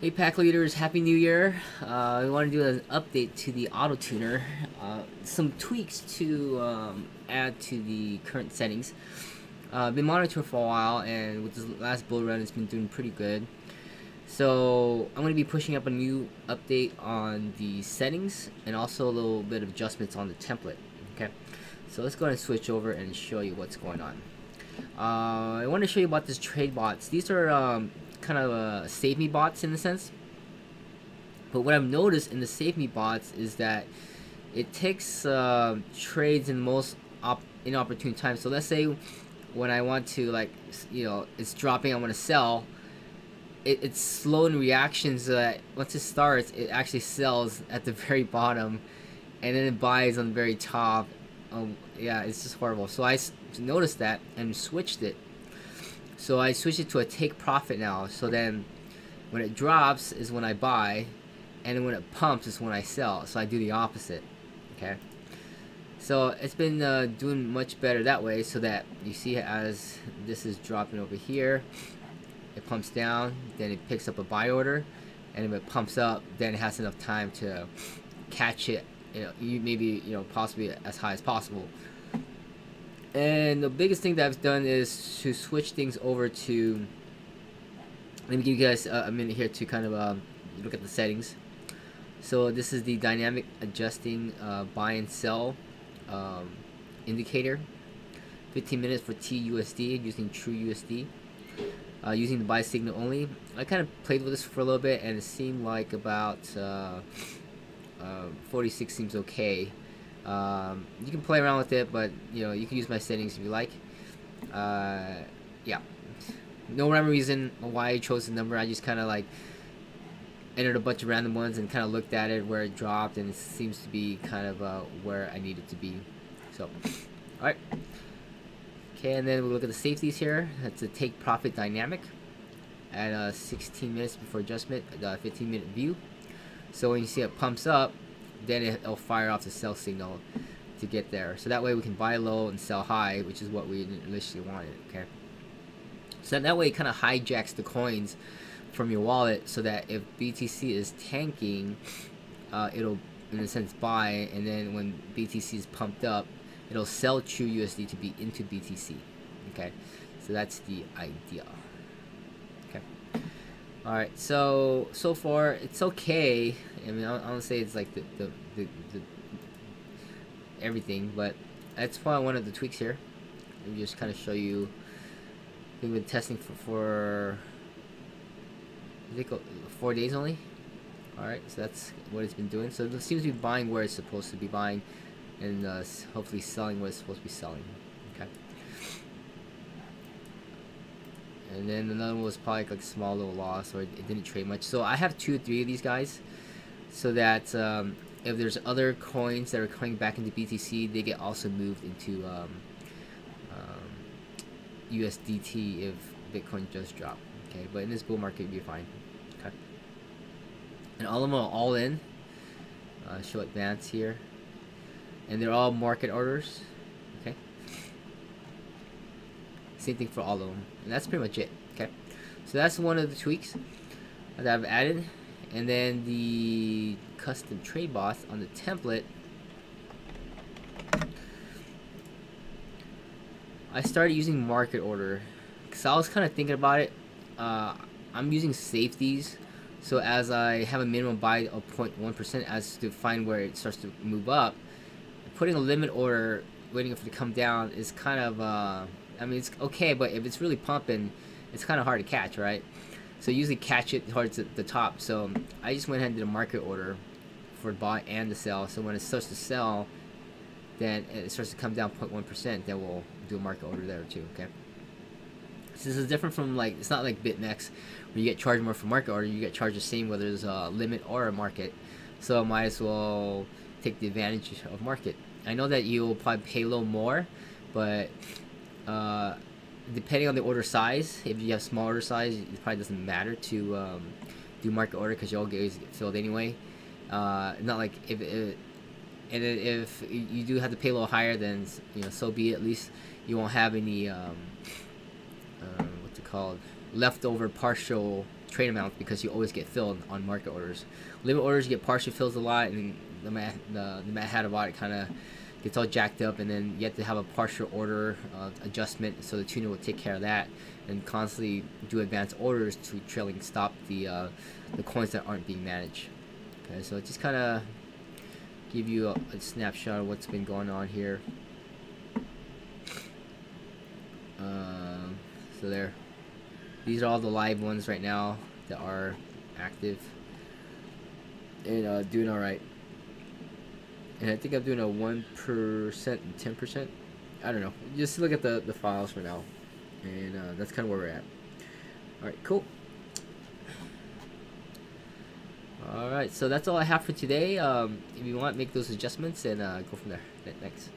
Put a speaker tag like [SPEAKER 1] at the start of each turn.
[SPEAKER 1] Hey pack leaders, happy new year. We want to do an update to the auto tuner, some tweaks to add to the current settings. I've been monitoring for a while, and with this last bull run it's been doing pretty good. So I'm going to be pushing up a new update on the settings and also a little bit of adjustments on the template. Okay, so let's go ahead and switch over and show you what's going on. I want to show you about this trade bots. These are kind of save me bots in a sense, but what I've noticed in the save me bots is that it takes trades in most inopportune times. So let's say when I want to, like, it's dropping, I want to sell, it's slow in reaction, so that once it starts it actually sells at the very bottom and then it buys on the very top. Yeah, it's just horrible. So I noticed that and switched it. So I switched it to a take profit now. So then when it drops is when I buy, and then when it pumps is when I sell. So I do the opposite. Okay. So it's been doing much better that way, so that you see as this is dropping over here, it pumps down, then it picks up a buy order, and if it pumps up, then it has enough time to catch it, possibly as high as possible. And the biggest thing that I've done is to switch things over to, let me give you guys a minute here to kind of look at the settings. So this is the dynamic adjusting buy and sell indicator. 15 minutes for TUSD using true USD. Using the buy signal only. I kind of played with this for a little bit, and it seemed like about 46 seems okay. You can play around with it, but you can use my settings if you like. Yeah, no rhyme or reason why I chose the number. I just kind of like entered a bunch of random ones and kind of looked at it where it dropped, and it seems to be kind of where I need it to be. So, all right. Okay, and then we look at the safeties here. That's a take profit dynamic at 16 minutes before adjustment, the 15-minute view. So when you see it pumps up, then it'll fire off the sell signal to get there. So that way we can buy low and sell high, which is what we initially wanted. Okay. So that way it kind of hijacks the coins from your wallet, so that if BTC is tanking, it'll in a sense buy, and then when BTC is pumped up, it'll sell true USD to be into BTC. Okay, so that's the idea. Okay, all right. So far it's okay. I mean, I don't say it's like the everything, but that's probably one of the tweaks here. Let me just kind of show you. We've been testing for I think 4 days only. All right, so that's what it's been doing. So it seems to be buying where it's supposed to be buying, and hopefully selling what it's supposed to be selling. Okay. And then another one was probably like a small little loss, or it didn't trade much. So I have 2 or 3 of these guys, so that if there's other coins that are coming back into BTC, they get also moved into USDT if Bitcoin does drop. Okay, but in this bull market, you'll be fine. Okay. And all of them are all in. Show advance here. And they're all market orders. Okay. Same thing for all of them. And that's pretty much it. Okay. So that's one of the tweaks that I've added. And then the custom trade bots on the template. I started using market order because I was kind of thinking about it. I'm using safeties, so as I have a minimum buy of 0.1% as to find where it starts to move up, putting a limit order waiting for it to come down is kind of I mean, it's okay, but if it's really pumping, it's kind of hard to catch, right? So usually catch it towards the top. So I just went ahead and did a market order for the buy and the sell. So when it starts to sell, then it starts to come down 0.1%, then we'll do a market order there too. Okay. So this is different from, like, it's not like BitMEX where you get charged more for market order. You get charged the same whether there's a limit or a market. So I might as well take the advantage of market. I know that you'll probably pay a little more, but depending on the order size, if you have small order size, it probably doesn't matter to do market order because you'll get filled anyway. Not like and if you do have to pay a little higher, then so be it. At least you won't have any what's it called, leftover partial trade amounts because you always get filled on market orders. Limit orders, you get partial fills a lot, and the Mad Hatter bot kind of gets all jacked up, and then you have to have a partial order adjustment, so the tuner will take care of that and constantly do advanced orders to trailing stop the coins that aren't being managed. Okay, so just kind of give you a snapshot of what's been going on here. So there, these are all the live ones right now that are active and doing all right. And I think I'm doing a 1% and 10%. I don't know. Just look at the files for now, and that's kind of where we're at. All right, cool. All right, so that's all I have for today. If you want, make those adjustments and go from there. Thanks.